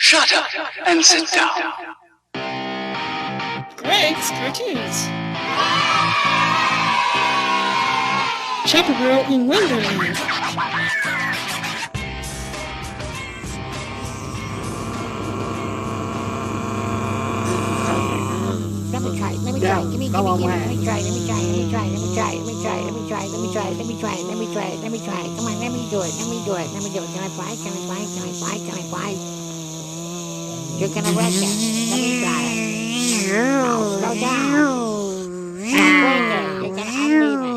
Shut up and sit down. Greg's cartoons. Choppergirl in Wonderland. Let me try. Give me. Come on, let me try. Come on, let me do it. Can I fly? You're gonna wreck it. Let me try it. No, slow down. You're gonna unleave it.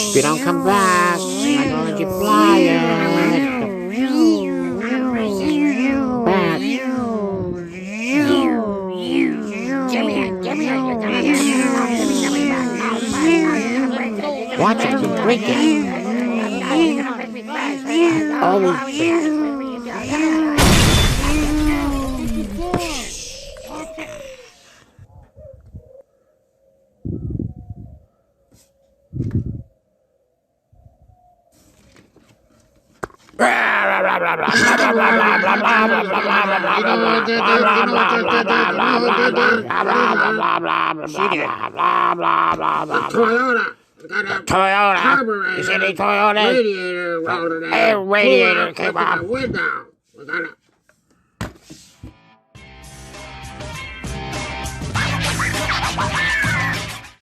If you don't come back, I'm gonna let you fly it. Back. Give me. Watch it, you break it. Toyota. You see the Toyota? Radiator came off.